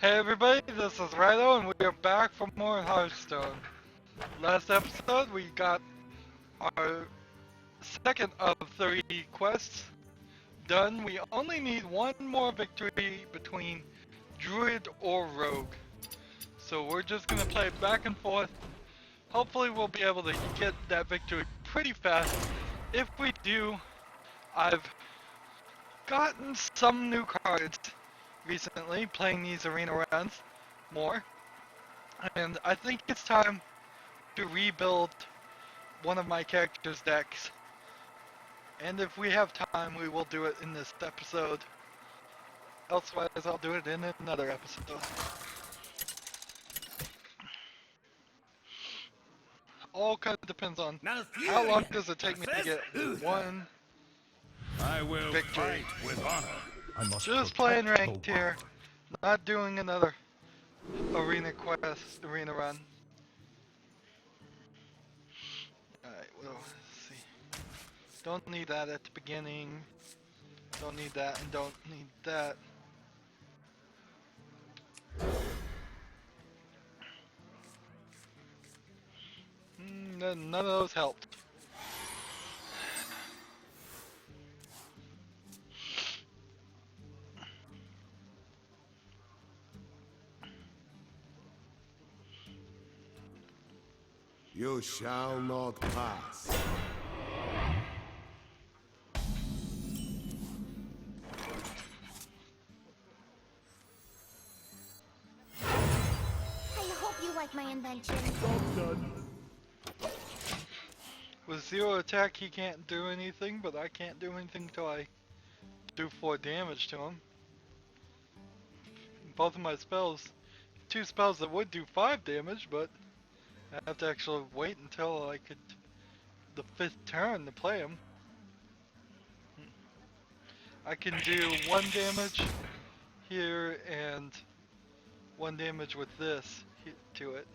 Hey everybody, this is Rydo and we are back for more Hearthstone. Last episode we got our second of 3 quests done. We only need one more victory between Druid or Rogue. So we're just gonna play back and forth. Hopefully we'll be able to get that victory pretty fast. If we do, I've gotten some new cards recently playing these arena runs more. And I think it's time to rebuild one of my character's decks. And if we have time, we will do it in this episode. Elsewise, I'll do it in another episode. All kind of depends on how long does it take me to get one victory. With honor. I must Just playing ranked here, not doing another arena run. Alright, well, let's see. Don't need that at the beginning. Don't need that and don't need that. None of those helped. You shall not pass. I hope you like my invention. With 0 attack, he can't do anything, but I can't do anything till I do 4 damage to him. Both of my spells, 2 spells that would do 5 damage, but I have to actually wait until I could the 5th turn to play him. I can do 1 damage here and 1 damage with this to it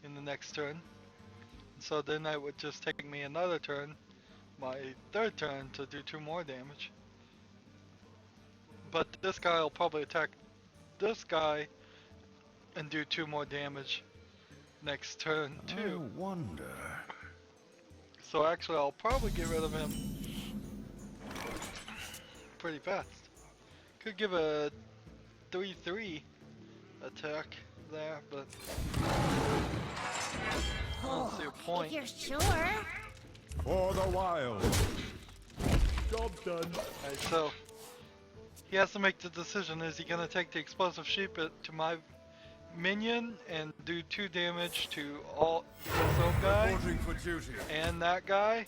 in the next turn. So then that would just take me another turn, my 3rd turn, to do 2 more damage. But this guy will probably attack this guy and do 2 more damage next turn too. I wonder. So actually I'll probably get rid of him pretty fast. Could give a 3-3 attack there, but I don't see a point. If you're sure. For the wild. Job done. Alright, so he has to make the decision. Is he gonna take the explosive sheep to my minion and do 2 damage to all this old guy For duty. and that guy?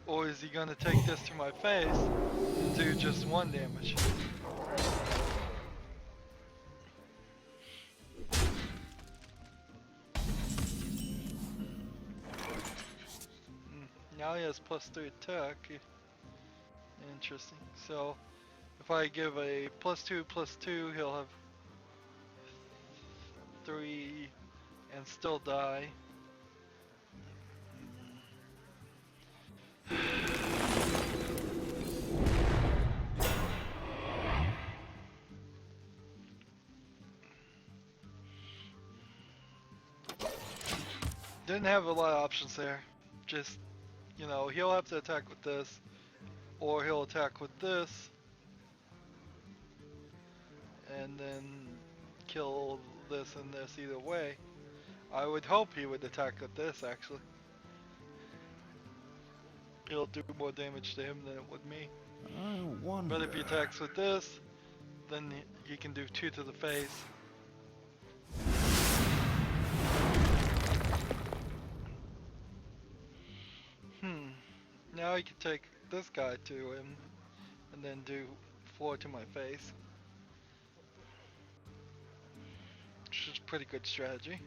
Or is he gonna take this to my face and do just 1 damage? Now he has +3 attack. Interesting. So if I give a +2/+2, he'll have 3 and still die. Didn't have a lot of options there. Just, you know, he'll have to attack with this, or he'll attack with this, and then kill this and this either way. I would hope he would attack with this, actually. It'll do more damage to him than it would me. I wonder. But if he attacks with this, then he can do 2 to the face. Now he can take this guy to him and then do 4 to my face. Which is a pretty good strategy.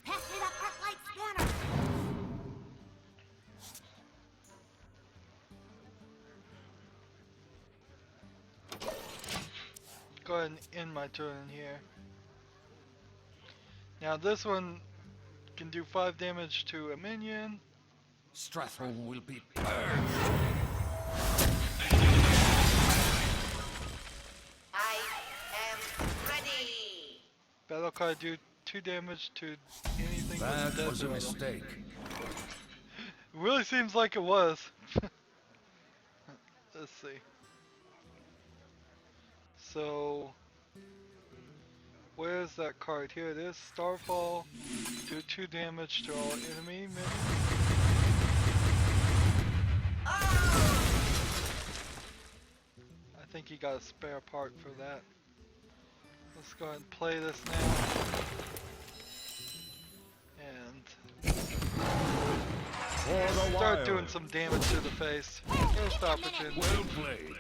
Pass me that arc light scanner. go ahead and end my turn here. Now this one can do 5 damage to a minion. Strathholm will be purged. I am ready. Battle card do 2 damage to anything That with was a death. mistake. It really seems like it was. Let's see. So, where's that card? Here it is. Starfall. Do 2 damage to all enemy minions. I think he got a spare part for that. Let's go ahead and play this now. And For the start wild. doing some damage to the face. First opportunity. Well played.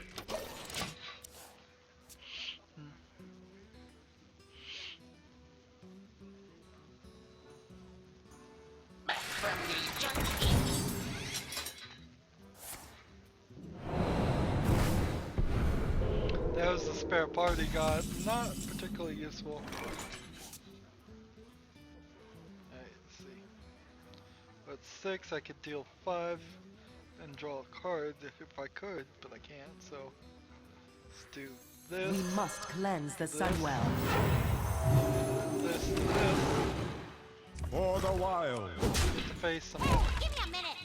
From the jungle. That was the spare part he got. Not particularly useful. Alright, let's see. With 6, I could deal 5 and draw a card if I could, but I can't, so let's do this. We must cleanse the Sunwell. This, For the wild. get to face some more. Give me a minute.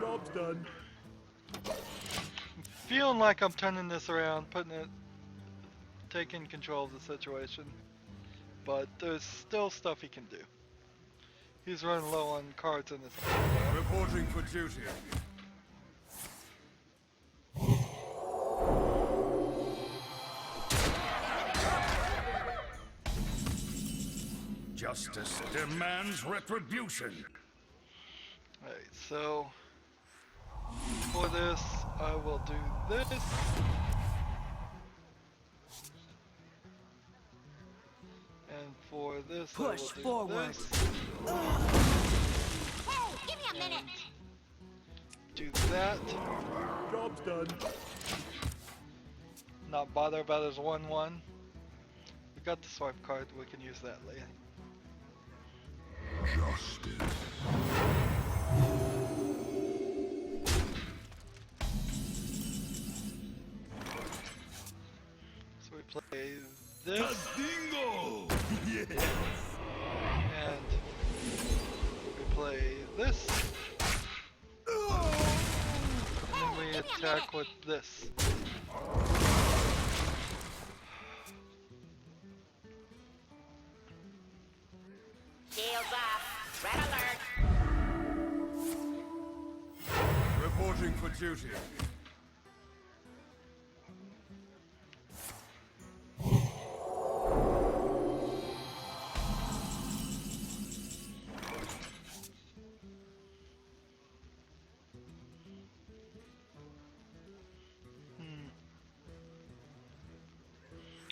Job's done. Feeling like I'm turning this around, taking control of the situation. But there's still stuff he can do. He's running low on cards in this hand. Reporting for duty. Justice demands retribution. Alright, so for this, I will do this. And for this, Push I will do forward. this. Hey, give me a minute. Do that. Job's done. Not bother about his 1/1. We got the swipe card, we can use that later. Justice. So we play this, Bingo! and we play this, and then we attack with this. Shields up. Red alert. Reporting for duty.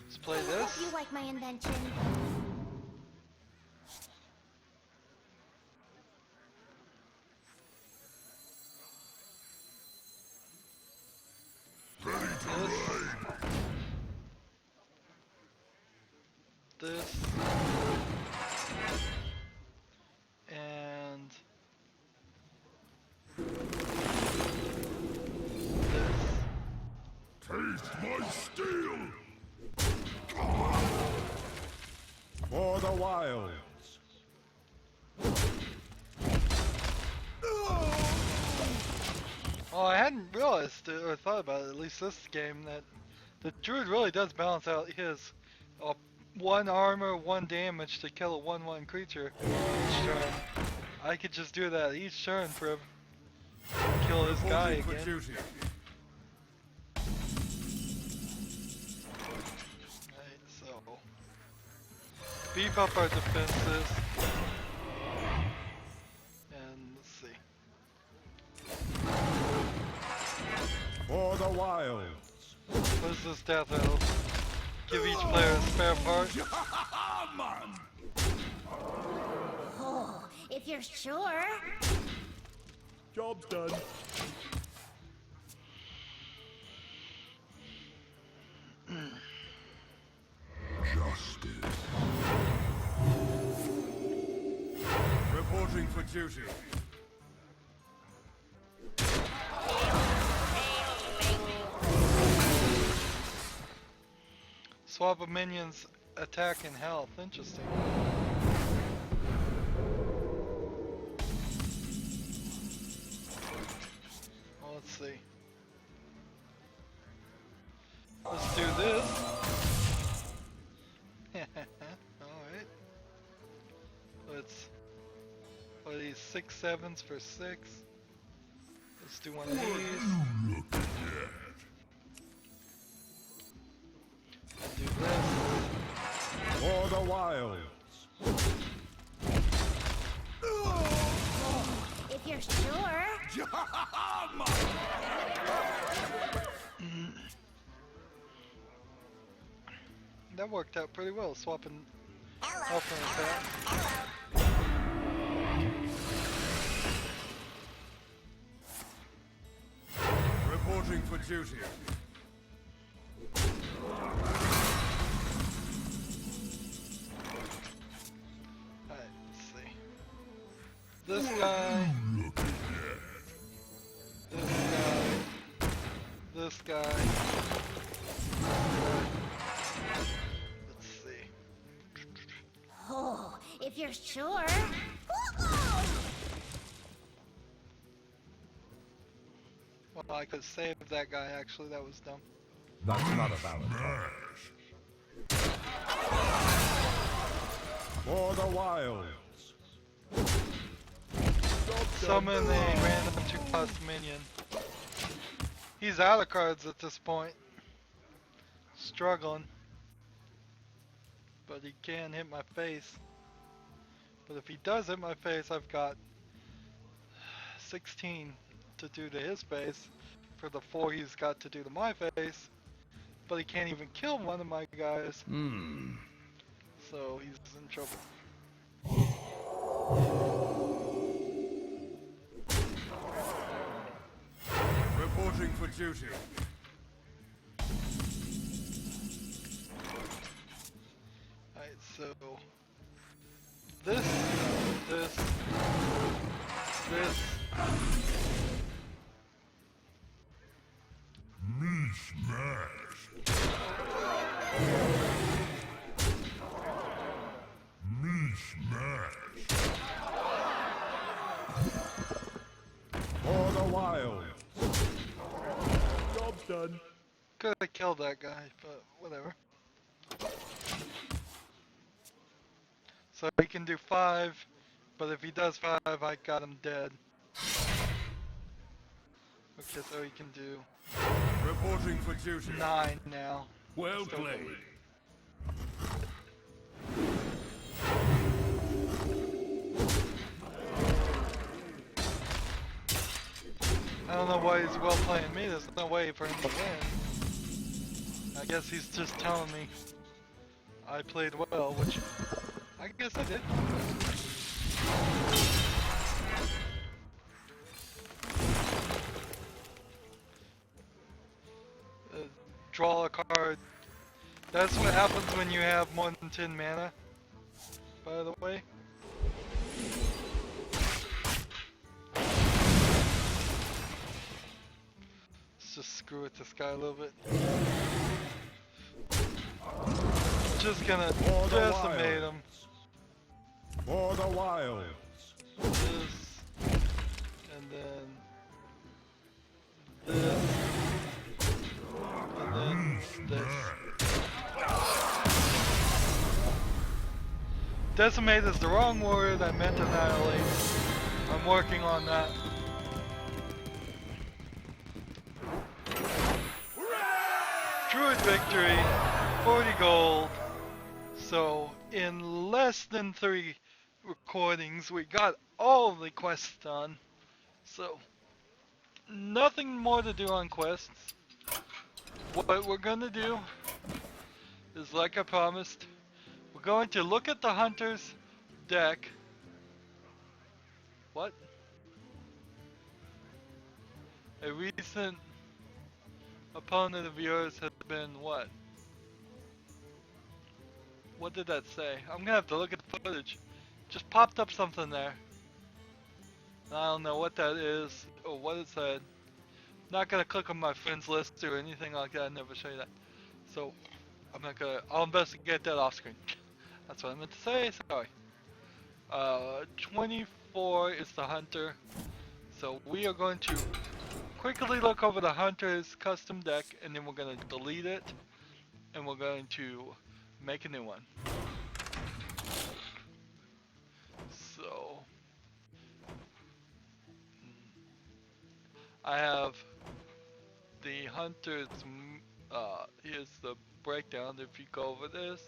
Let's play I hope this. you like my invention. This. And this. Taste my steel! For the wilds. Oh, I hadn't realized it, or thought about it, at least this game, that the Druid really does balance out his 1 armor, 1 damage to kill a 1/1 creature each turn. I could just do that each turn for him. Kill his guy Reporting for again. duty. Right, so beef up our defenses. And let's see. For the wilds. What is this death rattle? Give each player a spare part. Oh, if you're sure. Job's done. Justice. Reporting for duty. Swap a minion's attack and health. Interesting. Well, let's see. Let's do this. Alright. What are these? 6 sevens for 6. Let's do one of these. Look at that. Do this. For the wilds. If you're sure. That worked out pretty well, swapping health and attack. Reporting for duty. Alright, let's see. This guy. Look at that. This guy. Let's see. Oh, if you're sure. Well, I could save that guy actually, that was dumb. That's not a valid card. For the wilds. Summon a random 2-cost minion. He's out of cards at this point. Struggling. But he can hit my face. But if he does hit my face, I've got 16 to do to his face for the 4 he's got to do to my face. But he can't even kill one of my guys. So he's in trouble. Reporting for duty. Alright, so this. Me smash. Me smash. For the wilds. Job's done. Could have killed that guy, but whatever. So he can do 5, but if he does 5, I got him dead. Okay, so he can do Reporting for duty. 9 now. Well Still played. going. I don't know why he's well playing me. There's no way for him to win. I guess he's just telling me I played well, which I guess I did. Draw a card. That's what happens when you have more than 10 mana, by the way. Let's just screw with this guy a little bit. Just gonna decimate him. For the wilds. This, and then this, and then this. Decimate is the wrong word, I meant annihilate. I'm working on that. Druid victory, 40 gold. So in less than 3 recordings, we got all the quests done. So nothing more to do on quests. What we're gonna do is, like I promised, we're going to look at the hunter's deck. What? A recent opponent of yours has been what? What did that say? I'm gonna have to look at the footage. Just popped up something there. I don't know what that is or what it said. Not gonna click on my friends list or anything like that. I never show you that. So I'm not gonna. I'll investigate that off screen. That's what I meant to say. Sorry. 24 is the hunter. So we are going to quickly look over the hunter's custom deck, and then we're gonna delete it, and we're going to make a new one. So I have the hunter's. Here's the breakdown. If you go over this,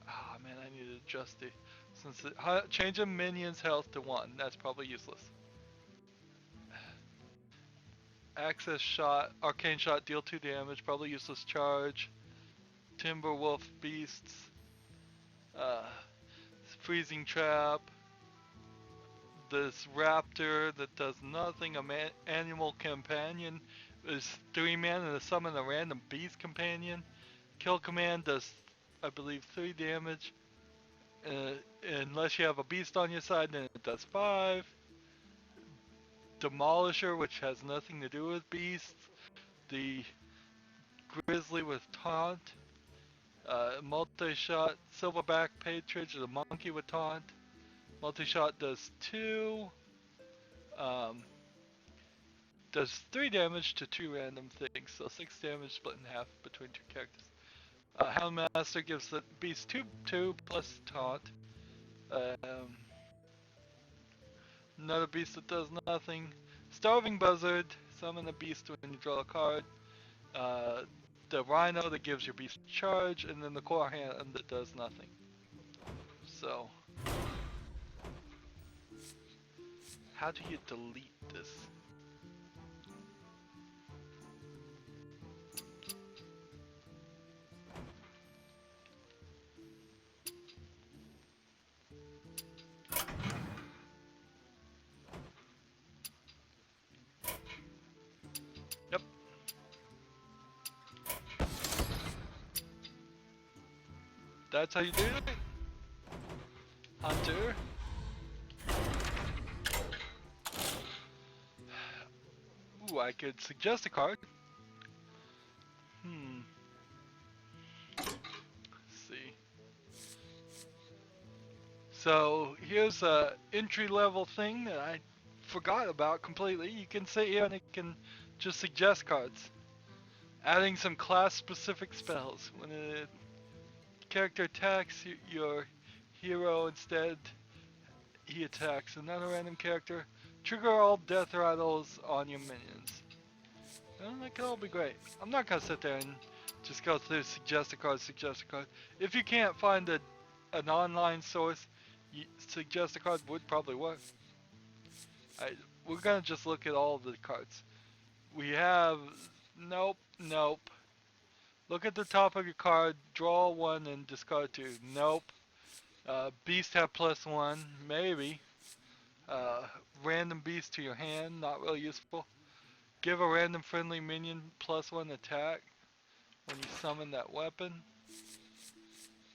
ah man, I need to adjust it. Since change a minion's health to 1, that's probably useless. Access shot, arcane shot, deal 2 damage, probably useless charge. Timberwolf beasts, freezing trap. This raptor that does nothing. Animal companion is 3 mana and summon a random beast companion. Kill command does, I believe, 3 damage. Unless you have a beast on your side, then it does 5. Demolisher, which has nothing to do with beasts. The grizzly with taunt. Multi-shot, silverback patridge, the monkey with taunt. Multi-shot does 2. Does 3 damage to 2 random things, so 6 damage split in half between 2 characters. Houndmaster gives the beast 2 plus taunt. Another beast that does nothing. Starving Buzzard, summon a beast when you draw a card. The Rhino that gives your beast charge, and then the core hand that does nothing. So, how do you delete this? Yep. That's how you do it? Hunter. Ooh, I could suggest a card. Let's see. So here's a entry level thing that I forgot about completely. You can sit here and it can just suggest cards. Adding some class specific spells. When a character attacks your hero, instead he attacks another random character. Trigger all death rattles on your minions. Well, that could all be great. I'm not gonna sit there and just go through suggest a card. If you can't find an online source, suggest a card would probably work. We're gonna just look at all the cards. We have nope. Look at the top of your card, draw 1 and discard 2. Nope. Beast have +1, maybe. Random beast to your hand, not really useful. Give a random friendly minion +1 attack when you summon that weapon.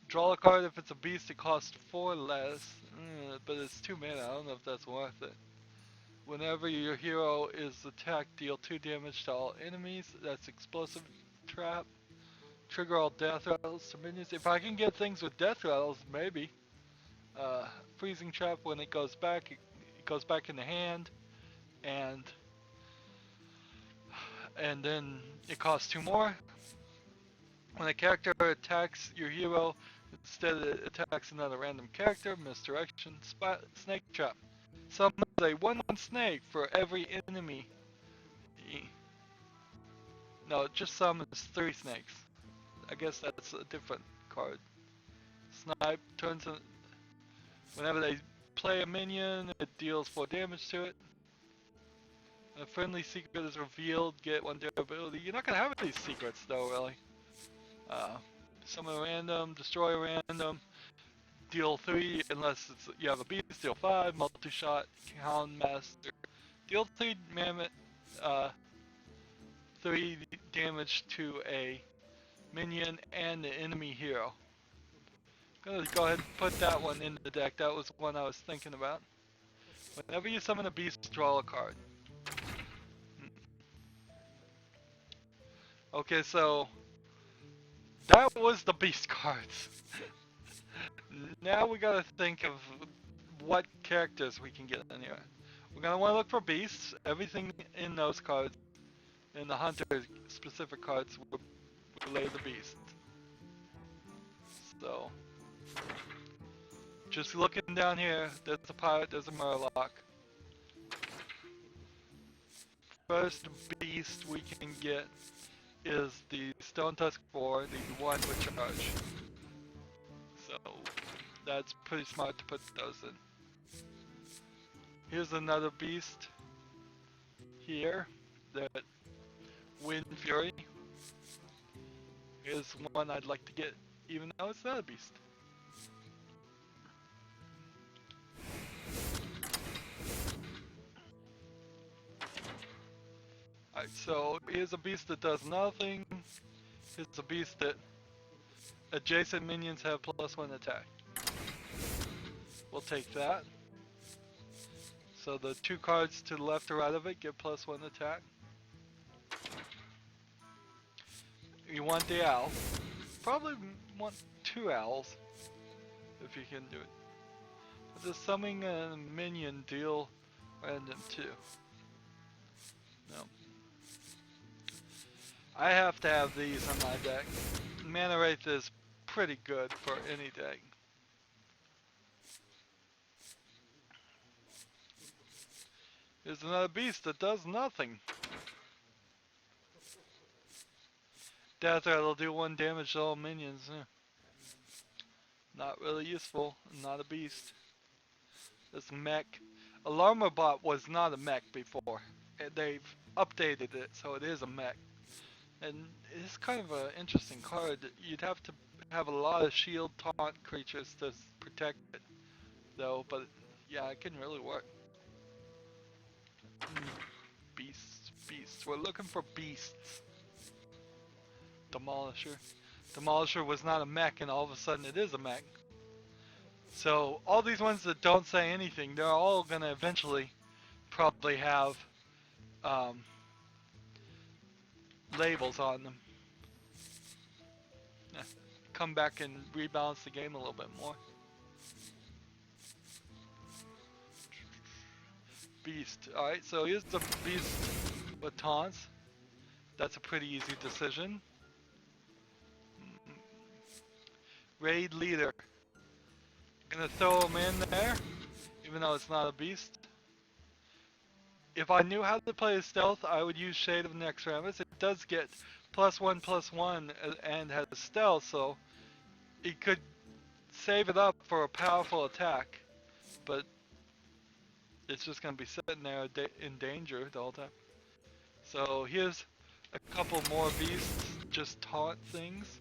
Draw a card if it's a beast, it costs 4 less, but it's 2 mana, I don't know if that's worth it. Whenever your hero is attacked, deal 2 damage to all enemies. That's explosive trap. Trigger all death rattles to minions. If I can get things with death rattles, maybe. Freezing trap, when it goes back in the hand, and then it costs 2 more. When a character attacks your hero, instead it attacks another random character. Misdirection. Snake trap. Summons a 1/1 snake for every enemy. No, it just summons 3 snakes. I guess that's a different card. Snipe turns in. Whenever they play a minion, it deals 4 damage to it. A friendly secret is revealed, get 1 durability. You're not gonna have these secrets though, really. Summon a random, destroy a random, deal 3 unless you have a beast, deal 5, multi-shot, Houndmaster. Deal 3 mammoth, 3 damage to a minion and the enemy hero. I'm gonna go ahead and put that one in the deck. That was one I was thinking about. Whenever you summon a beast, draw a card. Okay, so that was the beast cards. Now we gotta think of what characters we can get in here. We're gonna want to look for beasts. Everything in those cards, in the hunter specific cards, will relay the beast. So, just looking down here, there's a pirate, there's a murloc. First beast we can get is the Stone Tusk Boar, the one with charge. So, that's pretty smart to put those in. Here's another beast here, that Wind Fury. Here's one I'd like to get, even though it's not a beast. Alright, so here's a beast that does nothing. Here's a beast that adjacent minions have +1 attack. We'll take that. So the two cards to the left or right of it get +1 attack. You want the owl. Probably want 2 owls if you can do it. But the summoning a minion deal random too. No. I have to have these on my deck. Mana rate is pretty good for any deck. Here's another beast that does nothing. Death Rattle do 1 damage to all minions. Not really useful, not a beast. This mech. Alarma Bot was not a mech before. They've updated it, so it is a mech. And it's kind of an interesting card. You'd have to have a lot of shield taunt creatures to protect it, though, but yeah, it can really work. Beasts. We're looking for beasts. Demolisher. Demolisher was not a mech, and all of a sudden it is a mech. So all these ones that don't say anything, they're all gonna eventually probably have labels on them. Come back and rebalance the game a little bit more. Beast. Alright, so here's the beast with taunts. That's a pretty easy decision. Raid leader. Gonna throw him in there, even though it's not a beast. If I knew how to play stealth, I would use Shade of Nexramus. It does get +1/+1 and has stealth, so it could save it up for a powerful attack, but it's just gonna be sitting there in danger the whole time. So here's a couple more beasts, just taunt things.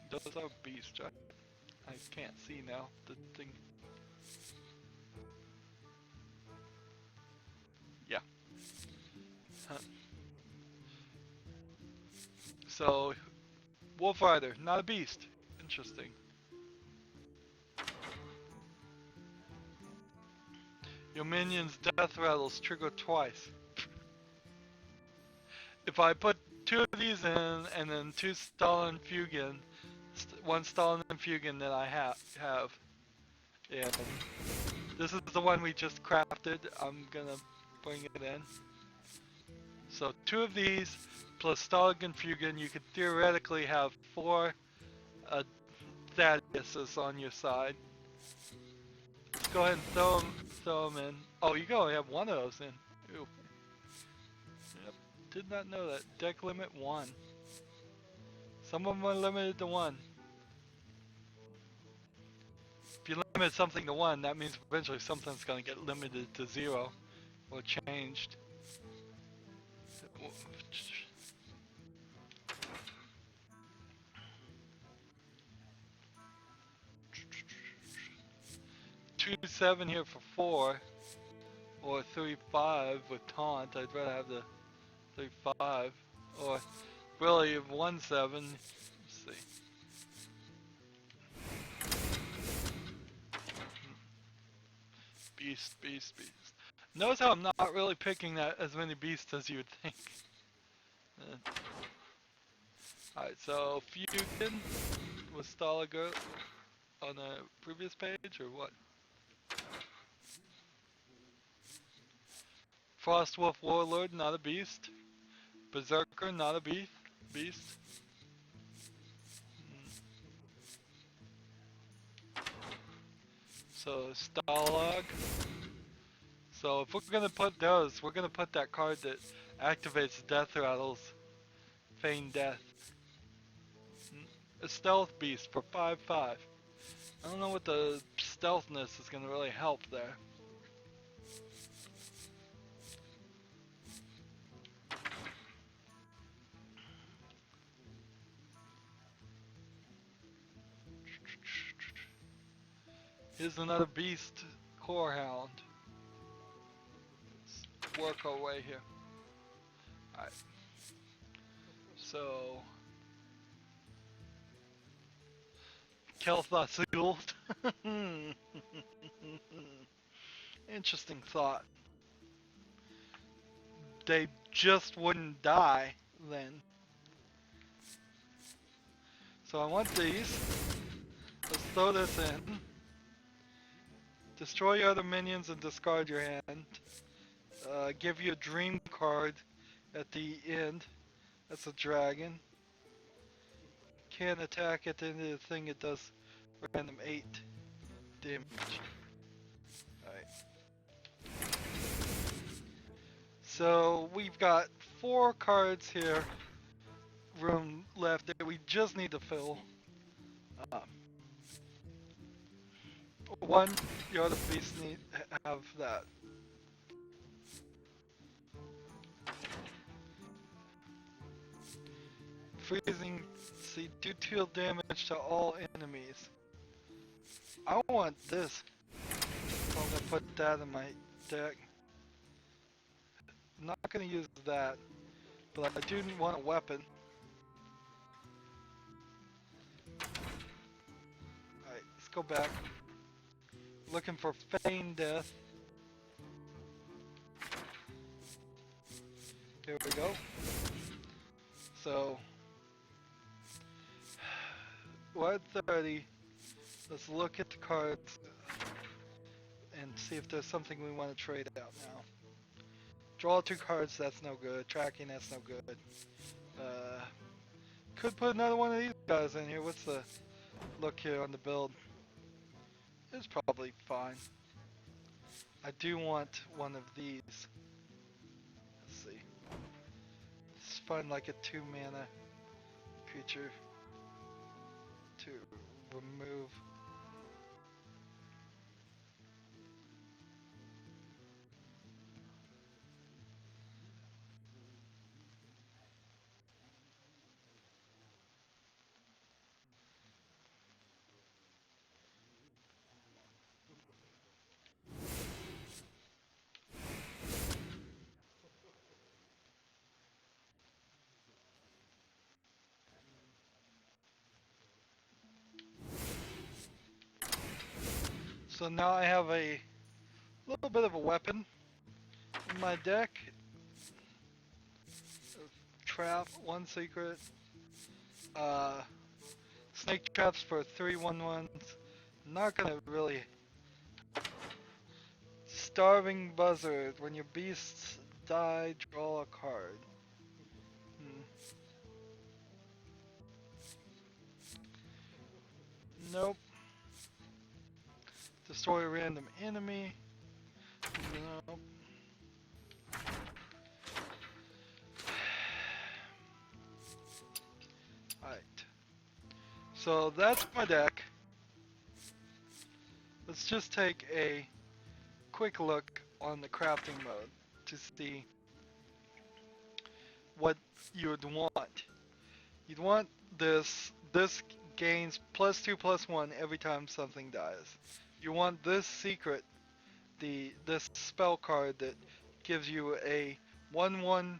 Those are beasts, I can't see now, the thing. Yeah. So, Wolf Rider, not a beast. Interesting. Your minions' death rattles trigger twice. If I put 2 of these in, and then 2 Stalin Fugan, 1 Stalin Fugan that I have. And this is the one we just crafted. I'm gonna bring it in. So 2 of these plus Stalin Fugan, you could theoretically have 4 Thaddeus's on your side. Let's go ahead and throw them in. Oh, you can only have 1 of those in. Ew. Yep, did not know that. Deck limit 1. Some of them are limited to 1. If you limit something to 1, that means eventually something's going to get limited to 0 or changed. Two 7 here for 4, or 3/5 with taunt. I'd rather have the 3/5, or really 1/7. Let's see. Beast, beast, beast. Notice how I'm not really picking that as many beasts as you would think. Alright, so Fusion was Stalager on the previous page, or what? Frostwolf Warlord, not a beast. Berserker, not a beast. So Stalag. So if we're gonna put those, we're gonna put that card that activates Death Rattles, Feign Death. A Stealth Beast for 5/5. I don't know what the stealthness is gonna really help there. Here's another beast, Core Hound. Let's work our way here. Alright. So Kel'Thuzul. Interesting thought. They just wouldn't die then. So I want these. Let's throw this in. Destroy your other minions and discard your hand. Give you a dream card at the end. That's a dragon. Can't attack at the end of the thing, it does random 8 damage. Alright. So we've got 4 cards here, room left that we just need to fill. One, your other beasts need have that. Freezing, see, do deal damage to all enemies. I want this. So I'm gonna put that in my deck. I'm not gonna use that, but I do want a weapon. Alright, let's go back. Looking for Feign Death. Here we go. So, 130. Let's look at the cards and see if there's something we want to trade out now. Draw 2 cards, that's no good. Tracking, that's no good. Could put another one of these guys in here. What's the look here on the build? It's probably fine. I do want one of these. Let's see. Let's find like a 2 mana creature to remove. So now I have a little bit of a weapon in my deck. Trap, 1 secret. Snake traps for 3/1/1s. Not gonna really. Starving Buzzard. When your beasts die, draw a card. Nope. Destroy a random enemy. Nope. Alright. So that's my deck. Let's just take a quick look on the crafting mode to see what you would want. You'd want this. This gains +2/+1 every time something dies. You want this secret, this spell card that gives you a 1/1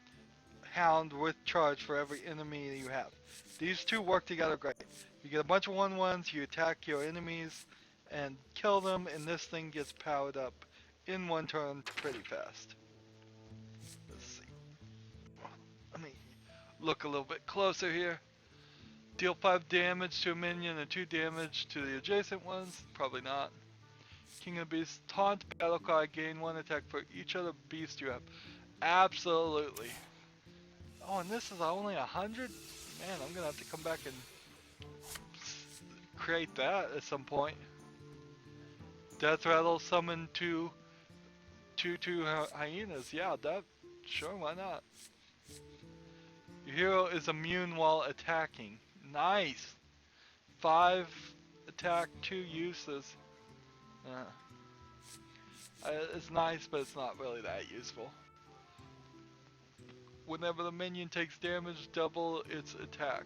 pound with charge for every enemy you have. These two work together great. You get a bunch of 1/1s, you attack your enemies and kill them, and this thing gets powered up in one turn pretty fast. Let's see. Let me look a little bit closer here. Deal 5 damage to a minion and 2 damage to the adjacent ones. Probably not. King of Beasts, taunt battle cry, gain 1 attack for each other beast you have. Absolutely. Oh, and this is only 100? Man, I'm gonna have to come back and create that at some point. Death Rattle, summon two hyenas. Yeah, that, sure, why not? Your hero is immune while attacking. Nice. 5 attack, 2 uses. It's nice, but it's not really that useful. Whenever the minion takes damage, double its attack.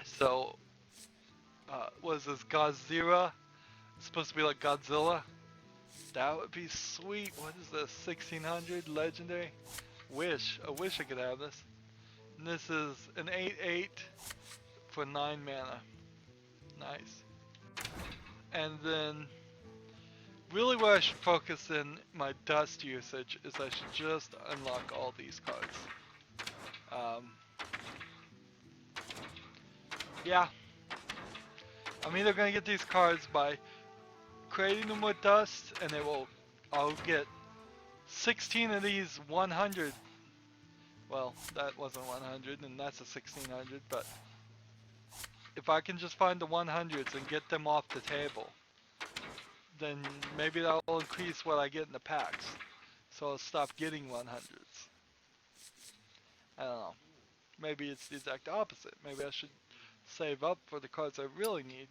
So, what is this, Godzilla? It's supposed to be like Godzilla? That would be sweet. What is this, 1600 legendary? I wish I could have this. And this is an 8/8 for 9 mana. Nice. And then, really where I should focus in my dust usage is I should just unlock all these cards. Yeah. I'm either going to get these cards by creating them with dust, and I'll get 16 of these 100. Well, that wasn't 100, and that's a 1600, but if I can just find the 100s and get them off the table, then maybe that will increase what I get in the packs. So I'll stop getting 100s. I don't know. Maybe it's the exact opposite. Maybe I should save up for the cards I really need.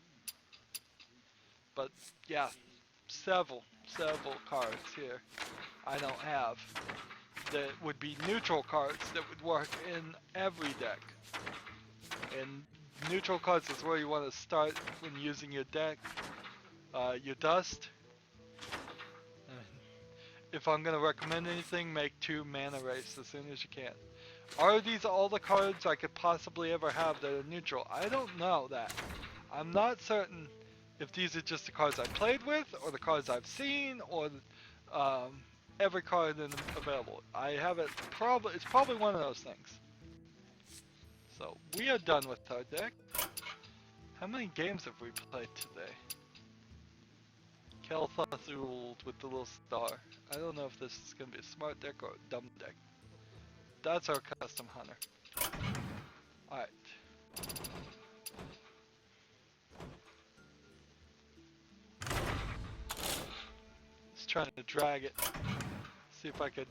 But yeah, several cards here I don't have that would be neutral cards that would work in every deck. And neutral cards is where you want to start when using your deck. Your dust. If I'm going to recommend anything, make 2 mana race as soon as you can. Are these all the cards I could possibly ever have that are neutral? I don't know that. I'm not certain if these are just the cards I played with, or the cards I've seen, or every card available. I have it, it's probably one of those things. So, we are done with our deck. How many games have we played today? Kel'Thuzul with the little star. I don't know if this is going to be a smart deck or a dumb deck. That's our custom hunter. Alright. Just trying to drag it. See if I could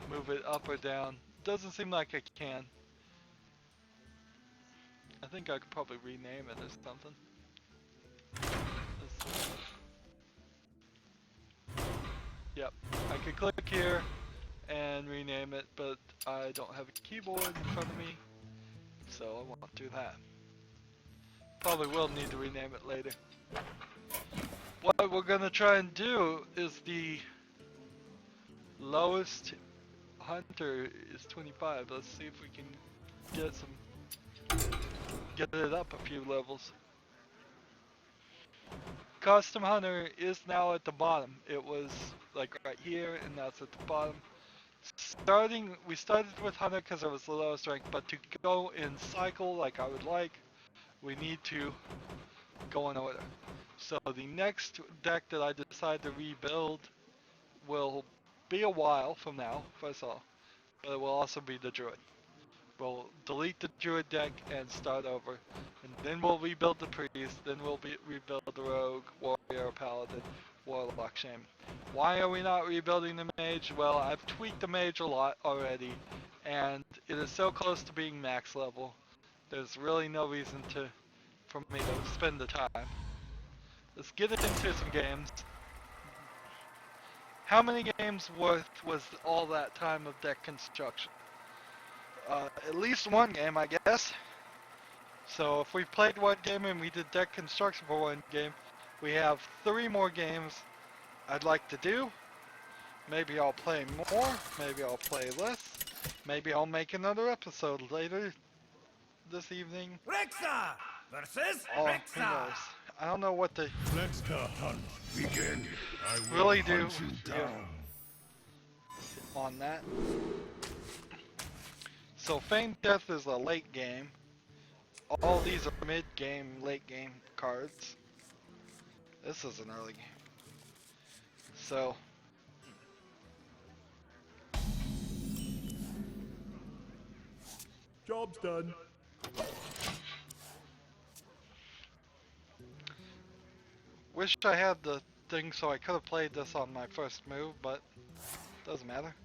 move it up or down. Doesn't seem like I can. I think I could probably rename it or something. Yep, I could click here and rename it, but I don't have a keyboard in front of me, so I won't do that. Probably will need to rename it later. What we're gonna try and do is the lowest hunter is 25. Let's see if we can get it up a few levels. Custom hunter is now at the bottom. It was like right here, and now it's at the bottom. We started with hunter because it was the lowest rank, but to go in cycle like I would like, we need to go in order. So the next deck that I decide to rebuild will be a while from now, first of all, but it will also be the Druid. We'll delete the Druid deck and start over, and then we'll rebuild the Priest, then we'll rebuild the Rogue, Warrior, Paladin, Warlock, Shaman. Why are we not rebuilding the Mage? Well, I've tweaked the Mage a lot already, and it is so close to being max level. There's really no reason for me to spend the time. Let's get into some games. How many games worth was all that time of deck construction? At least one game, I guess. So if we played one game and we did deck construction for one game, we have 3 more games I'd like to do. Maybe I'll play more, maybe I'll play less, maybe I'll make another episode later this evening. Rexa versus Oh, who Rexa. knows? I don't know what to Let the hunt begin. I will really do hunt you down. on that. So Feign Death is a late game. All these are mid-game, late-game cards. This is an early game. So, Job's done. wish I had the thing so I could have played this on my first move, but doesn't matter.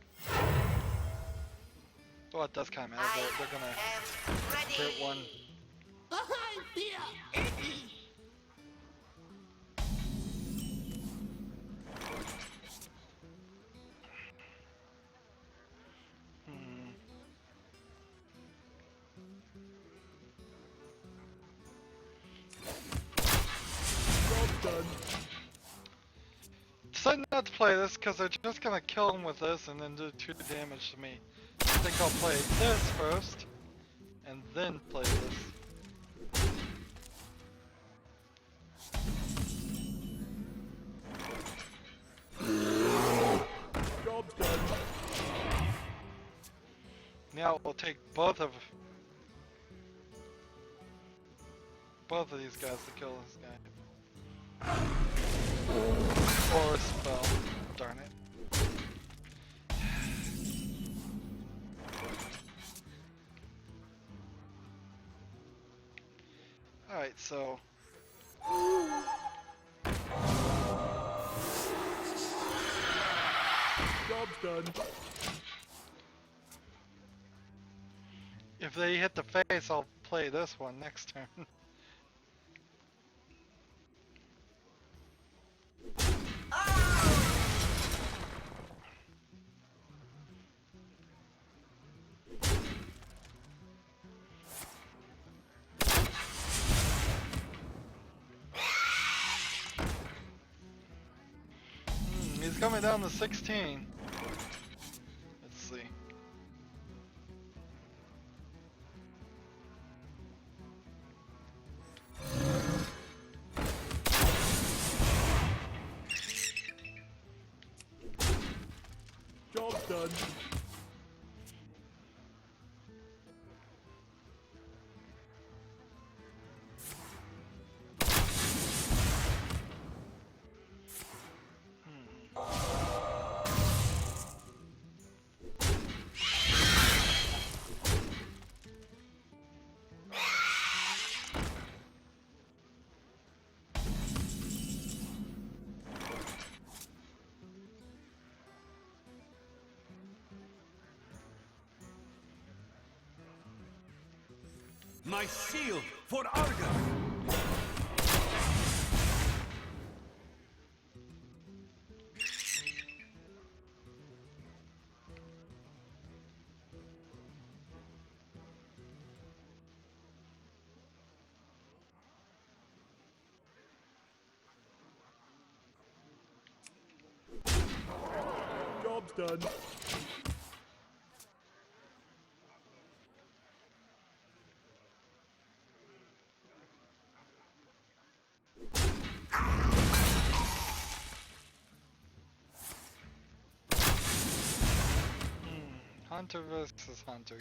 Well, it does kind of matter. They're gonna get one. I feel icky. Hmm. Job's done. Decided not to play this because they're just gonna kill him with this and then do 2 damage to me. I think I'll play this first, and then play this. Job's done. Now we'll take both of these guys to kill this guy. Or a spell. Darn it. Alright, so Job's done. if they hit the face, I'll play this one next turn. He's coming down to 16. Let's see. Job's done. My shield for Argus! Job's done. Hunter versus Hunter.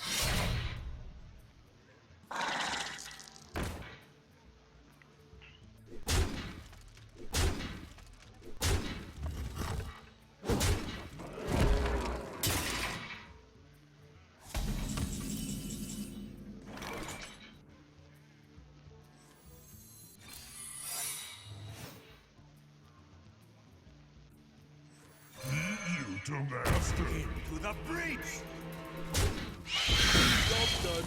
You to master. To the breach! Job's done.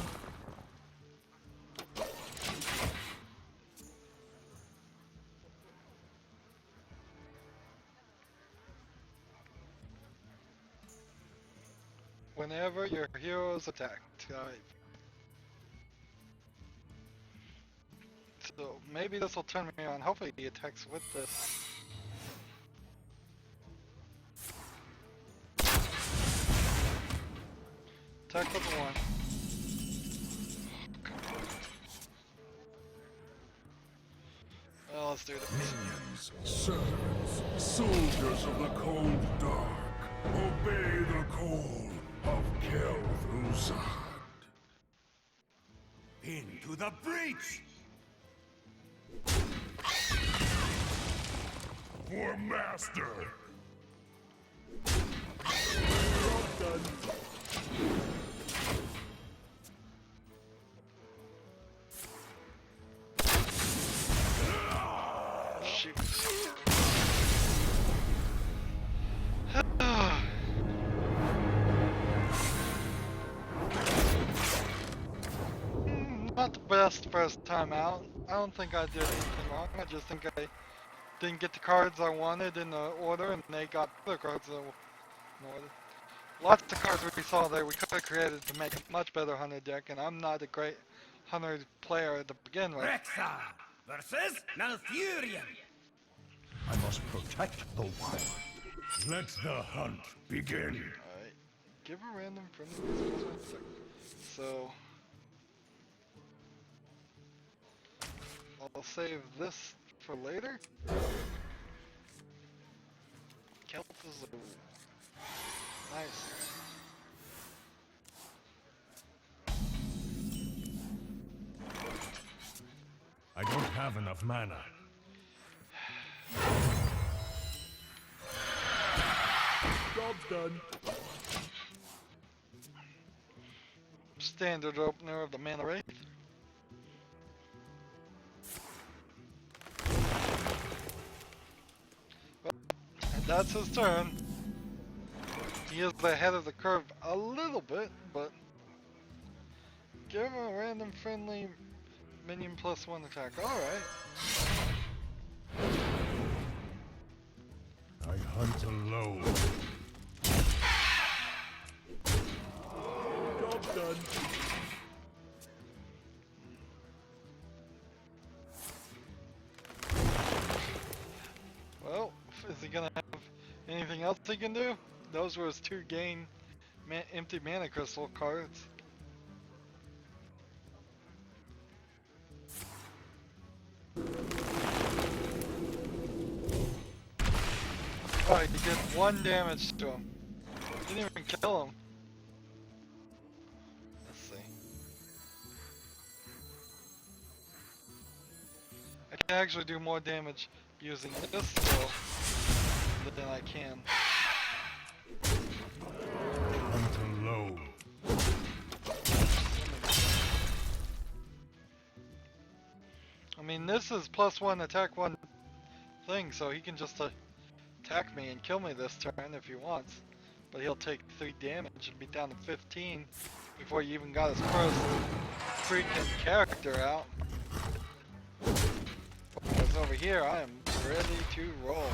Whenever your hero is attacked. Alright. So maybe this will turn me on. Hopefully he attacks with this. Attack level 1. Well, let's do this. Minions, servants, soldiers of the cold dark, obey the call of Kel'Thuzad. Into the breach! For master! Job done. Shoot. Not the best first time out. I don't think I did anything wrong. I just think I didn't get the cards I wanted in the order, and they got the cards in order. Lots of cards we saw there we could have created to make a much better hunter deck, and I'm not a great hunter player to begin with. Rexa versus Malfurion! I must protect the wild. Let the hunt begin. Alright. Give a random friendly. So I'll save this for later. Kel'Thuzad. Nice. I don't have enough mana. Job's done. Standard opener of the Mana Wraith. Well, and that's his turn. He is ahead of the curve a little bit, but give him a random friendly minion +1 attack. Alright. I hunt alone. Job's done. Well, is he gonna have anything else he can do? Those were his 2 gain empty mana crystal cards. Oh, he did 1 damage to him. Didn't even kill him. Let's see. I can actually do more damage using this skill than I can. Hunt alone. I mean, this is +1 attack 1 thing, so he can just attack me and kill me this turn if he wants. But he'll take 3 damage and be down to 15 before he even got his first freaking character out. Because over here, I am ready to roll.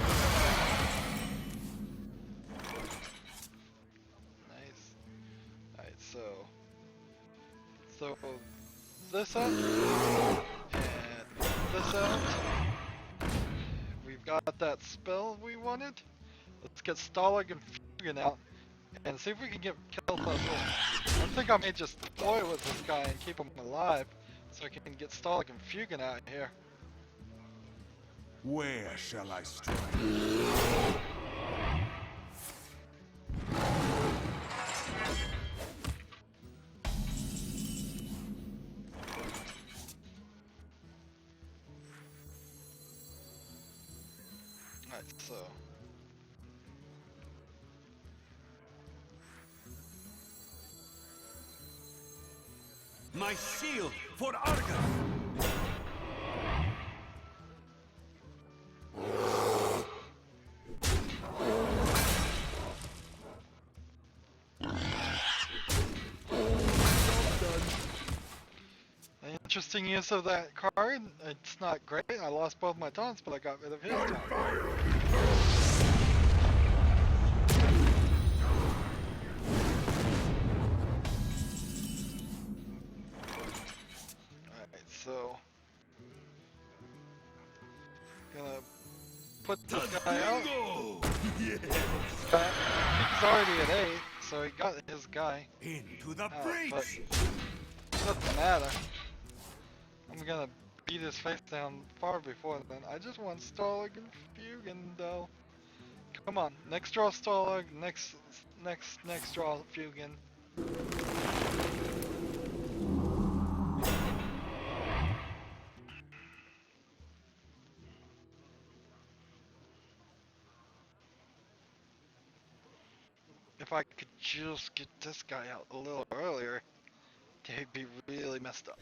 Nice. Alright, so this out, and this out. We've got that spell we wanted. Let's get Stalag and Fugan out and see if we can get Kel'Thuzad. I think I may just deploy with this guy and keep him alive so I can get Stalag and Fugan out here. Where shall I strike? Alright, so My shield for Argus! an interesting use of that card. It's not great. I lost both my taunts, but I got rid of his taunt. Alright, so gonna put this guy out. This guy, he's already at 8, so so he got his guy. Into the But breach! it doesn't matter. I'm gonna beat his face down far before then. I just want Stalag and Fugan though. Come on, next draw Stalag, next draw Fugan. If I could just get this guy out a little earlier, they'd be really messed up.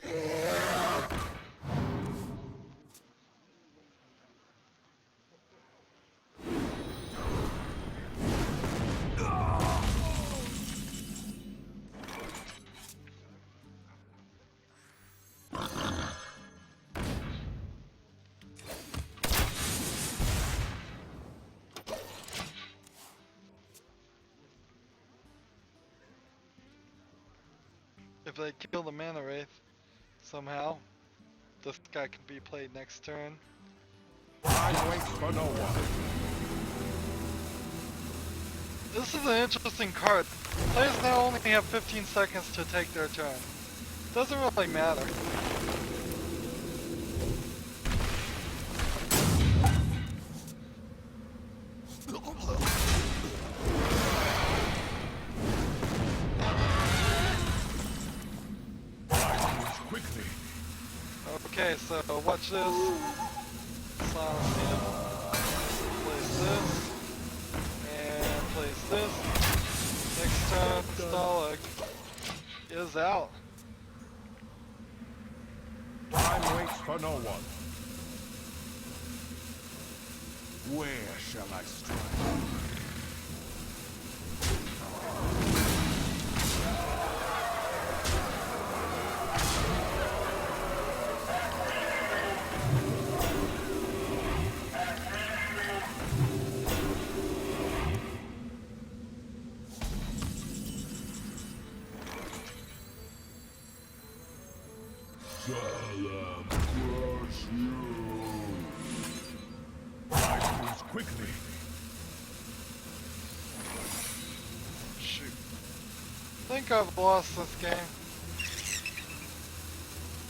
If they kill the Mana Wraith somehow, this guy can be played next turn. I wait for no one. This is an interesting card. Players now only have 15 seconds to take their turn. Doesn't really matter. Quickly. Okay, so watch this. Silence him. Place this. And place this. Next turn, Stalag is out. Time waits for no one. Where shall I strike? Quickly. Shoot. I think I've lost this game.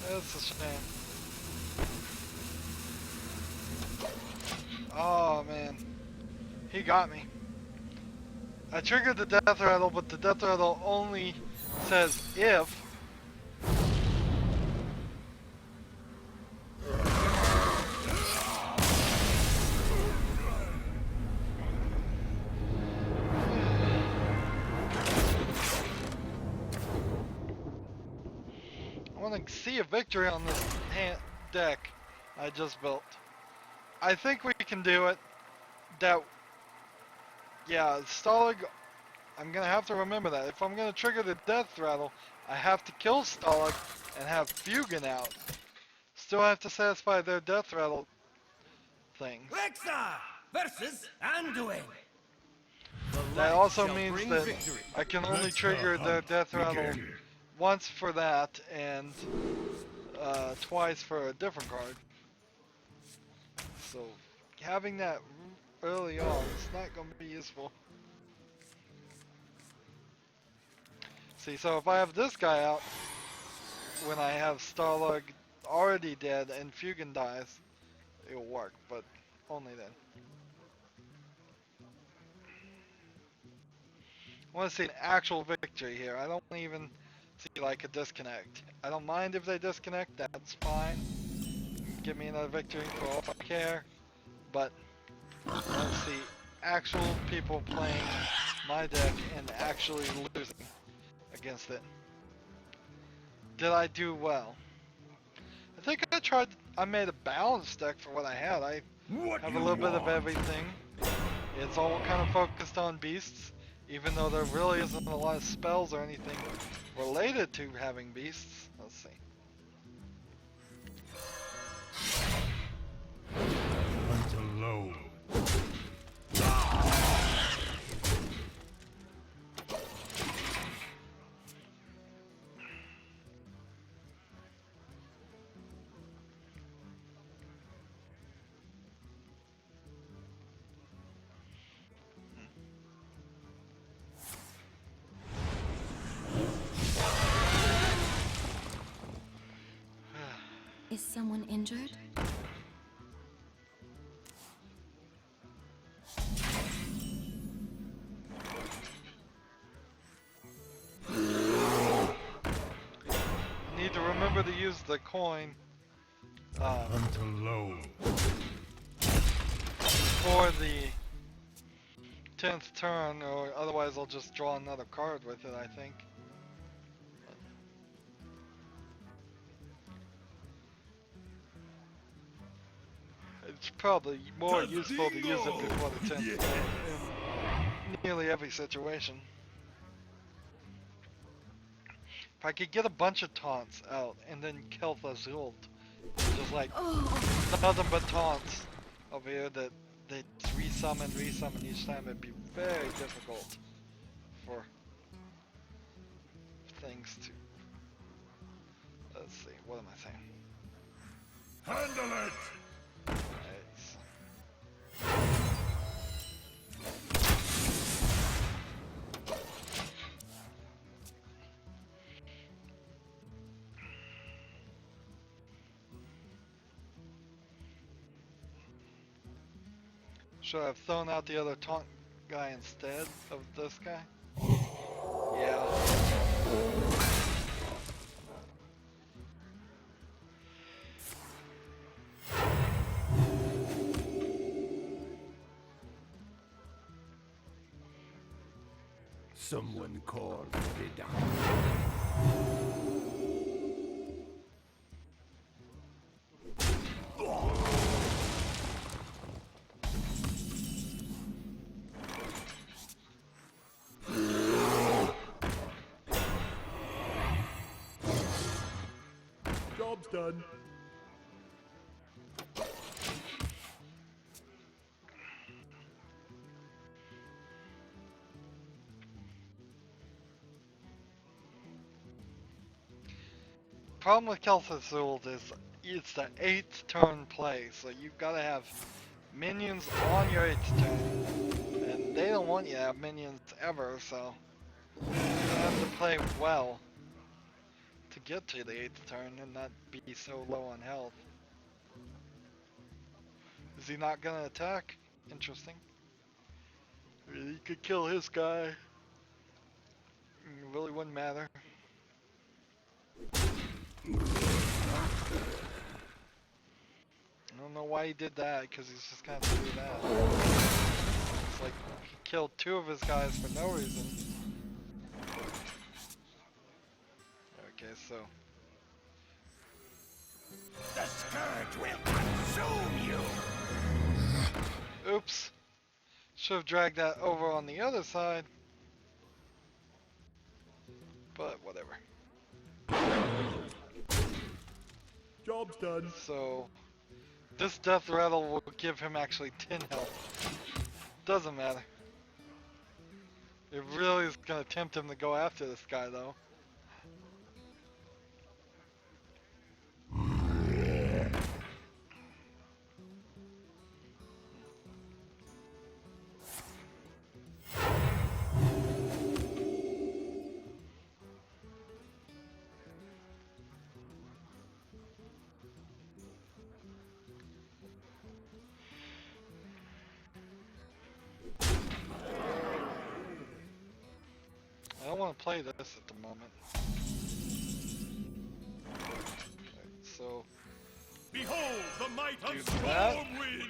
It's a shame. Oh man. He got me. I triggered the death rattle, but the death rattle only says if. I want to see a victory on this deck I just built. I think we can do it. Yeah, Stalag, I'm going to have to remember that. If I'm going to trigger the death rattle, I have to kill Stalag and have Fugan out. Still have to satisfy their death rattle things. Lexa versus Anduin. That also means that I can only Let the trigger their hunt death rattle begin. once for that and twice for a different card. So having that early on is not going to be useful. See, so if I have this guy out when I have Stalag already dead and Fugan dies, it'll work, but only then. I want to see an actual victory here. I don't even see like a disconnect. I don't mind if they disconnect, that's fine. Give me another victory for all I care. But I want to see actual people playing my deck and actually losing against it. Did I do well? I think I made a balanced deck for what I had. I have a little bit of everything. It's all kind of focused on beasts, even though there really isn't a lot of spells or anything related to having beasts. Let's see. Hunt alone. Is someone injured? Need to remember to use the coin Unto low. for the 10th turn, or otherwise I'll just draw another card with it, I think. It's probably more useful to use it before the 10th turn in nearly every situation. If I could get a bunch of taunts out and then kill the Zult, just like nothing but taunts over here that they resummon each time, it'd be very difficult for things to. Let's see, what am I saying? Handle it! Nice. Should I have thrown out the other taunt guy instead of this guy? Yeah. Someone call Rydo. Job's done. Problem with Kel'Thuzul is it's the 8th turn play, so you've got to have minions on your 8th turn, and they don't want you to have minions ever, so you have to play well to get to the 8th turn and not be so low on health. Is he not gonna attack? Interesting. He could kill his guy. It really wouldn't matter. I don't know why he did that, because he's just gonna have to do that. It's like he killed 2 of his guys for no reason. Okay, so The scourge will consume you! oops. Should have dragged that over on the other side. But whatever. Job's done. So this death rattle will give him actually 10 health. Doesn't matter. It really is gonna tempt him to go after this guy though. I don't want to play this at the moment. Okay, so Behold the might Do of that. Stormwind!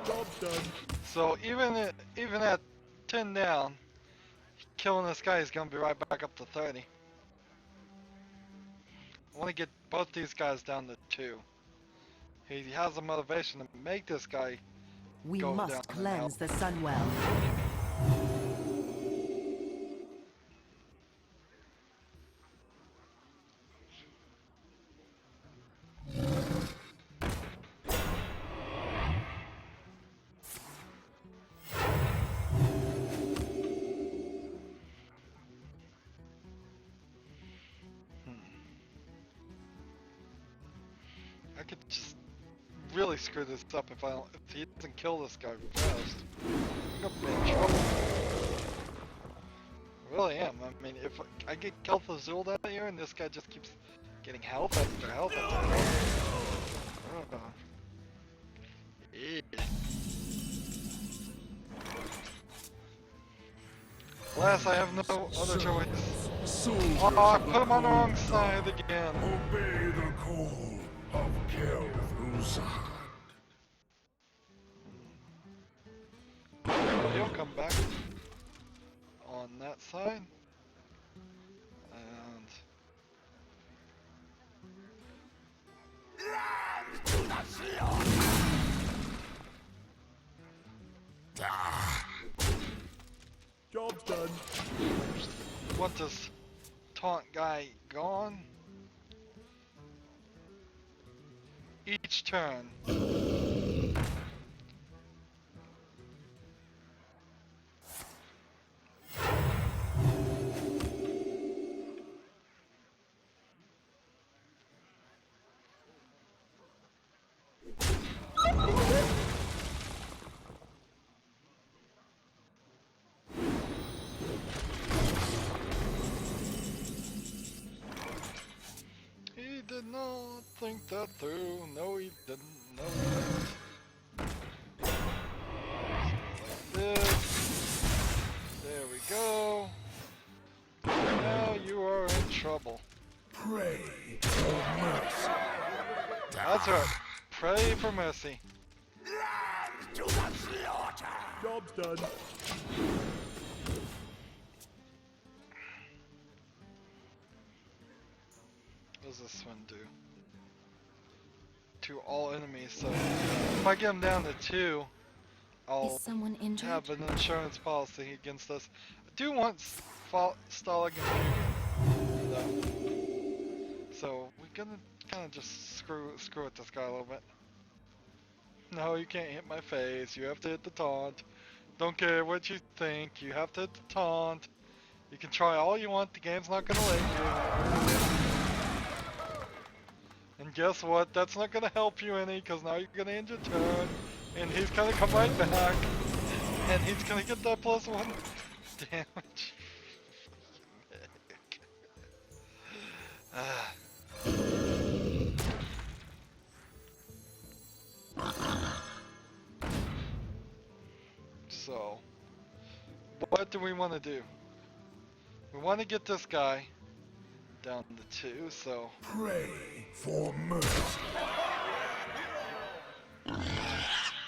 Job's done. So even at 10 down, killing this guy is gonna be right back up to 30. I want to get both these guys down to 2. He has a motivation to make this guy We go down must in cleanse health. the Sunwell. I could just really screw this up if he doesn't kill this guy fast. I'm gonna be in trouble. I really am. I mean, if I get Kel'Thuzul out here and this guy just keeps getting health after health after health. Yeah. Alas, I have no other choice. Oh, I put him on the wrong side again. Obey the call of Kel'Thuzul. He'll come back on that side. And Job's done. want this taunt guy gone. Each turn. He did not think that through. No, he didn't. No, he didn't. Like this. There we go. Now you are in trouble. Pray for mercy. That's right. Pray for mercy. To the slaughter! Job's done. What does this one do? To all enemies, so if I get them down to 2, I'll Is someone injured? have an insurance policy against us. I do want Stalag and though. So we're gonna kind of just screw with this guy a little bit. No, you can't hit my face. You have to hit the taunt. Don't care what you think. You have to hit the taunt. You can try all you want. The game's not gonna let you. And guess what? That's not gonna help you any, because now you're gonna end your turn, and he's gonna come right back, and he's gonna get that +1 damage. So, what do we want to do? We want to get this guy down to 2, so Pray for mercy.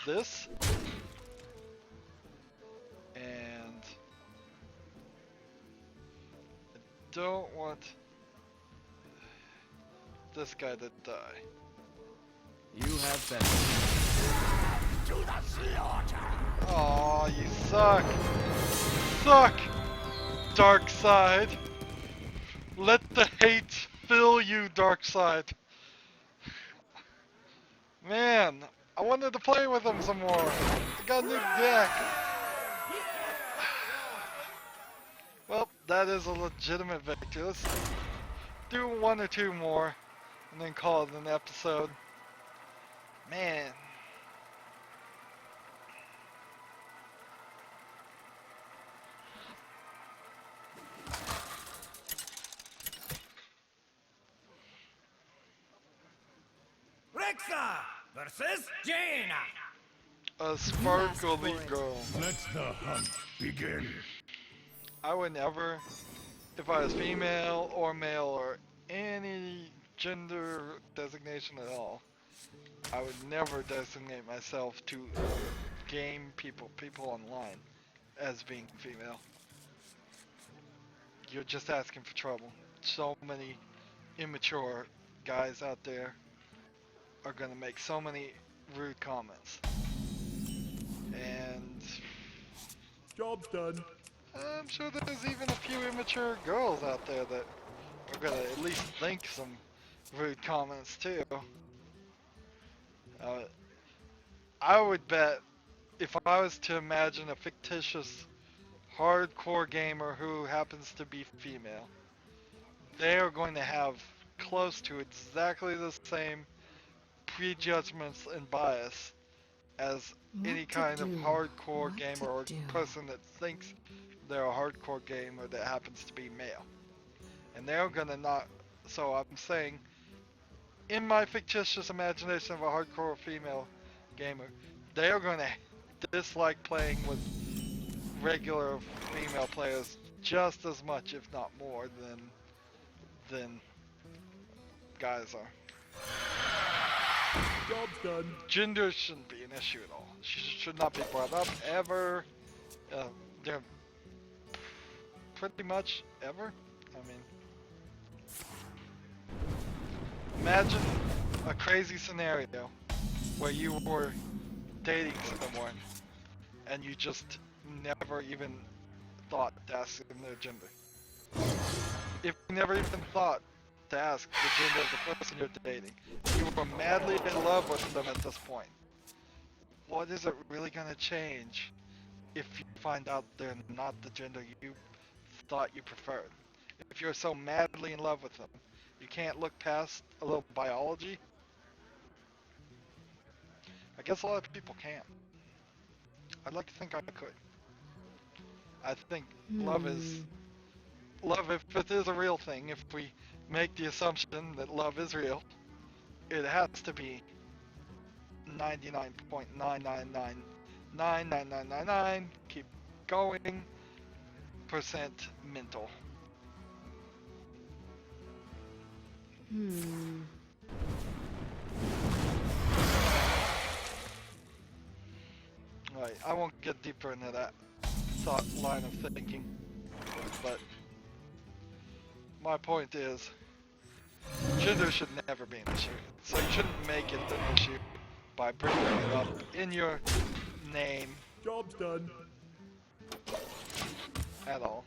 this, and I don't want this guy to die. You have been. To the slaughter! Aw, you suck! Suck! Dark side! Let the hate fill you, Dark side! Man, I wanted to play with him some more. I got a new deck. Well, that is a legitimate victory. Let's do 1 or 2 more and then call it an episode. Man. Rixa versus Jaina! A sparkly girl. Let the hunt begin. I would never, if I was female or male or any gender designation at all, I would never designate myself to game people online as being female. You're just asking for trouble. So many immature guys out there are gonna make so many rude comments. And Job's done. I'm sure there's even a few immature girls out there that are gonna at least think some rude comments too. I would bet if I was to imagine a fictitious hardcore gamer who happens to be female, they are going to have close to exactly the same prejudgments and bias as any kind of hardcore gamer or person that thinks they're a hardcore gamer that happens to be male. And they're gonna not, so I'm saying, in my fictitious imagination of a hardcore female gamer, they are gonna dislike playing with regular female players just as much, if not more, than guys are. Job's done. Gender shouldn't be an issue at all. She should not be brought up ever. They're pretty much ever. I mean, imagine a crazy scenario where you were dating someone and you just never even thought to ask them their gender. If you never even thought to ask the gender of the person you're dating, you were madly in love with them at this point, what is it really gonna change if you find out they're not the gender you thought you preferred? If you're so madly in love with them, you can't look past a little biology? I guess a lot of people can't. I'd like to think I could. I think love, if it is a real thing, if we make the assumption that love is real, it has to be 99.9999999, keep going, percent mental. Right, I won't get deeper into that thought line of thinking, but my point is, gender should never be an issue. So you shouldn't make it an issue by bringing it up in your name Job's done. at all.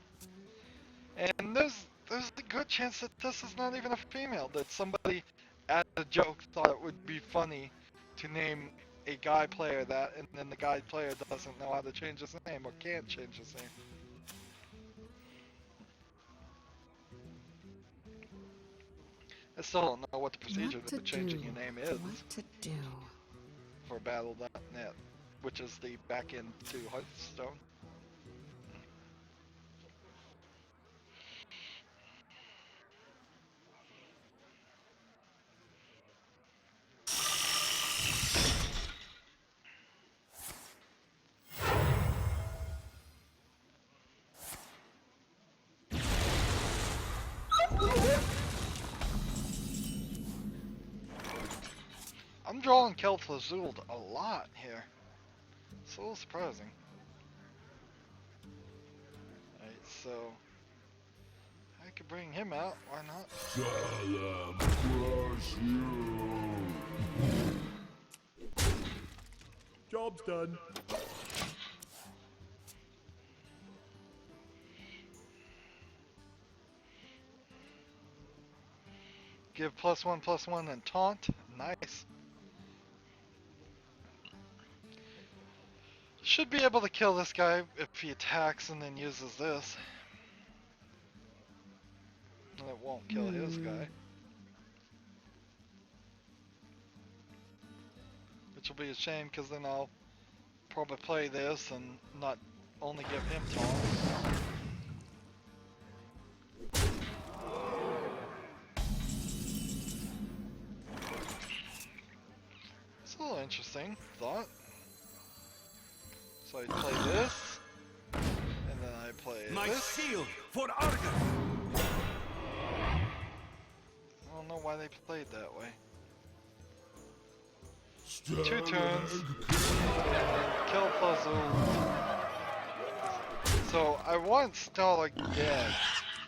And there's a good chance that this is not even a female, that somebody as a joke thought it would be funny to name a guy player that, and then the guy player doesn't know how to change his name or can't change his name. I still don't know what the procedure to changing your name is for Battle.net, which is the backend to Hearthstone. I'm drawing Kel'Thuzul a lot here. It's a little surprising. Alright, so I could bring him out, why not? Salam crush you. Job's done. Give +1/+1 and taunt. Nice. Should be able to kill this guy if he attacks and then uses this. And it won't kill his guy. Which will be a shame, because then I'll probably play this and not only give him taunt. It's a little interesting thought. So I play this, and then I play this. shield for Argon. I don't know why they played that way. Stalag 2 turns, kill Puzzle. So I want Stalag dead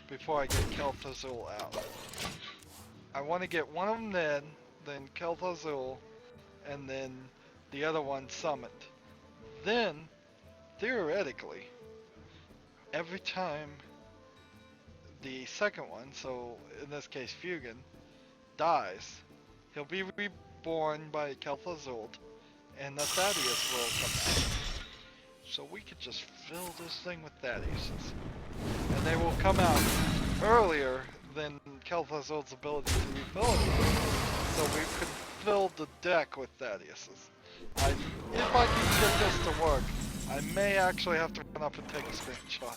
before I get Kel'Thuzul out. I want to get one of them dead, then Kel'Thuzul, and then the other one summoned. Then, theoretically, every time the second one, so in this case Fugan, dies, he'll be reborn by Kel'Thuzul, and the Thaddeus will come out. So we could just fill this thing with Thaddeus's. And they will come out earlier than Kel'Thuzul's ability to refill it. So we could build the deck with Thaddeus's. If I can get this to work, I may actually have to run up and take a screenshot.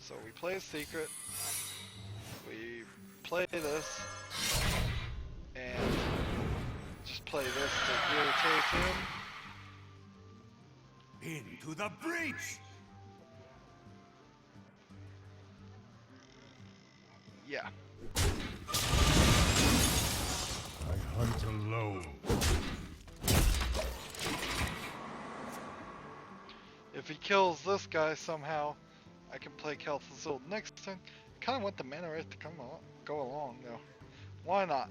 So we play a secret, we play this, and just play this to irritate him. Into the breach! Yeah. I hunt alone. If he kills this guy somehow, I can play Kel'Thuzul next turn. Kind of want the Mana Wraith to go along though. Why not?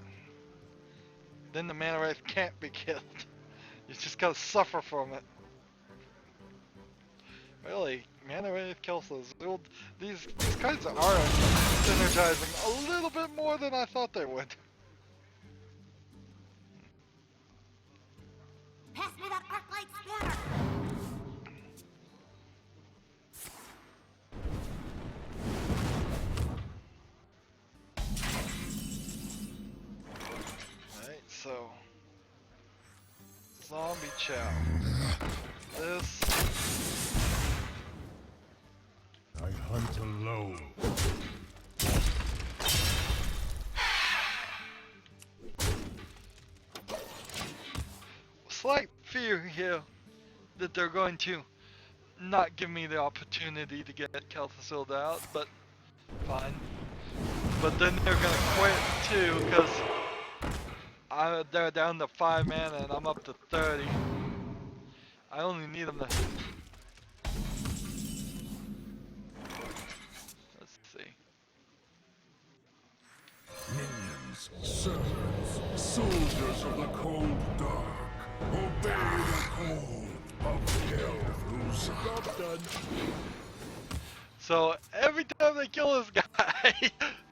Then the Mana Wraith can't be killed. You just gotta suffer from it. Really, Mana Wraith, Kel'Thuzul, these kinds of are synergizing a little bit more than I thought they would. Pass me that arc-light scanner. Alright, so Zombie Chow. This. I hunt alone. Slight fear here that they're going to not give me the opportunity to get Kel'Thuzul out, but fine. But then they're gonna quit too, because they're down to 5 mana and I'm up to 30. I only need them to... Let's see. Minions, servants, soldiers of the cold dark, obey the call of Kel'Thuzul. Job's done. So every time they kill this guy,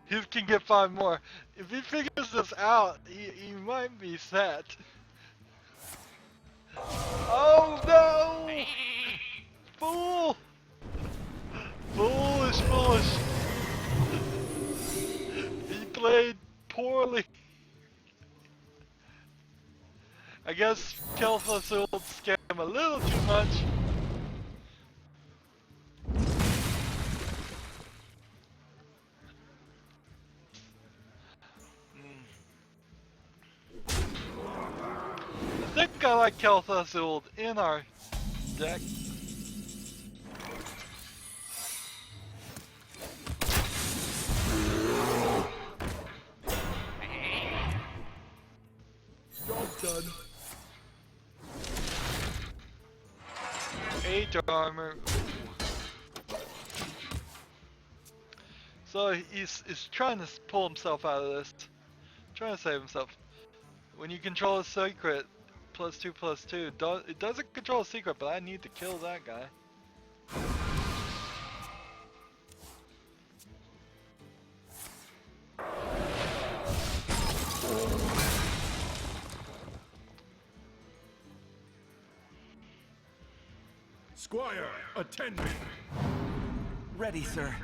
he can get 5 more. If he figures this out, he might be set. Oh no! Fool! Foolish. He played poorly. I guess Kel'Thuzul scared him a little too much. I think I like Kel'Thuzul in our deck. Job's done. 8 armor. So he's trying to pull himself out of this. Trying to save himself. When you control a secret, +2/+2. It doesn't control a secret, but I need to kill that guy. Squire, attend me. Ready, sir.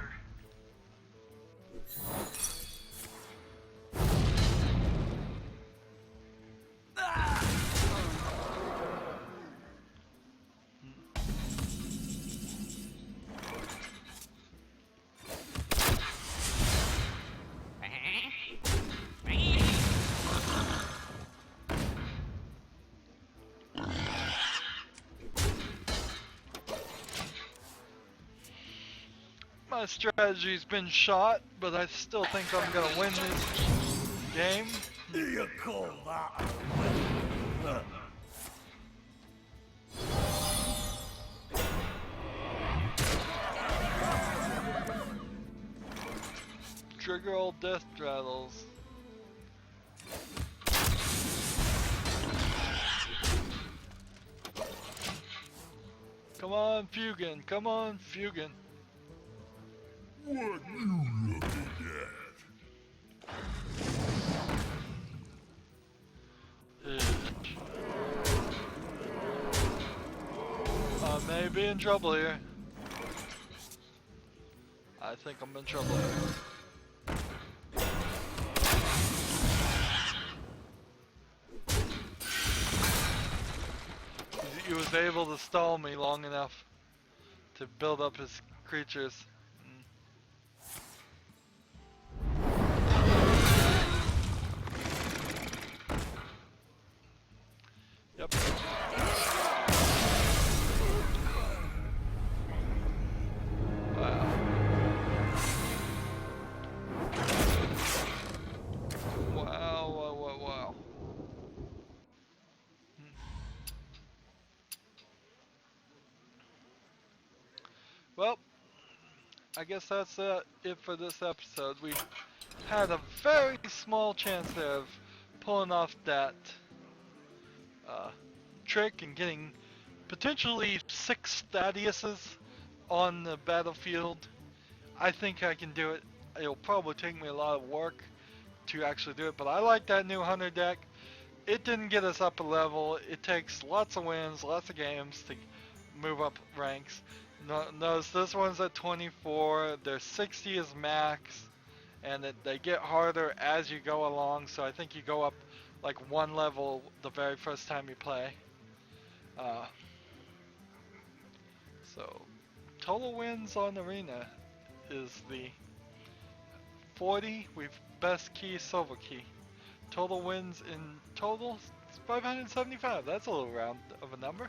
My strategy's been shot, but I still think I'm gonna win this game. You call that? Trigger all death rattles. Come on, Fugin. Come on, Fugin. What you looking at? I may be in trouble here. I think I'm in trouble here. was able to stall me long enough to build up his creatures. Yep. Wow. Wow. Well, I guess that's it for this episode. We had a very small chance there of pulling off that trick and getting potentially 6 Thaddiuses on the battlefield. I think I can do it. It'll probably take me a lot of work to actually do it, but I like that new Hunter deck. It didn't get us up a level. It takes lots of wins, lots of games to move up ranks. Notice this one's at 24, their 60 is max, and they get harder as you go along, so I think you go up like 1 level the very first time you play. So total wins on Arena is the 40, we've best key, silver key. Total wins in total, 575, that's a little round of a number.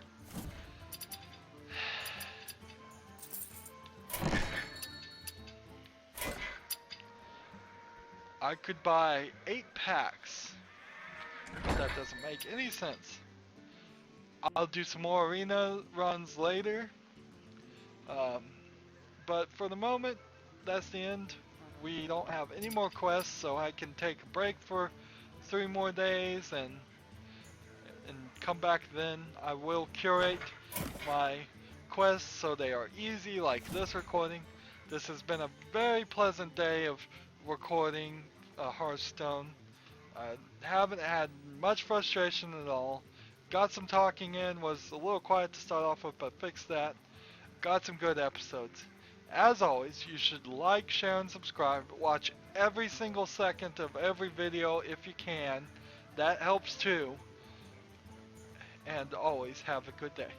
I could buy 8 packs, but that doesn't make any sense. I'll do some more arena runs later, but for the moment, that's the end. We don't have any more quests, so I can take a break for 3 more days and come back then. I will curate my quests so they are easy, like this recording. This has been a very pleasant day of recording Hearthstone. I haven't had much frustration at all. Got some talking in, was a little quiet to start off with, but fixed that. Got some good episodes. As always, you should like, share, and subscribe. Watch every single second of every video if you can. That helps too. And always have a good day.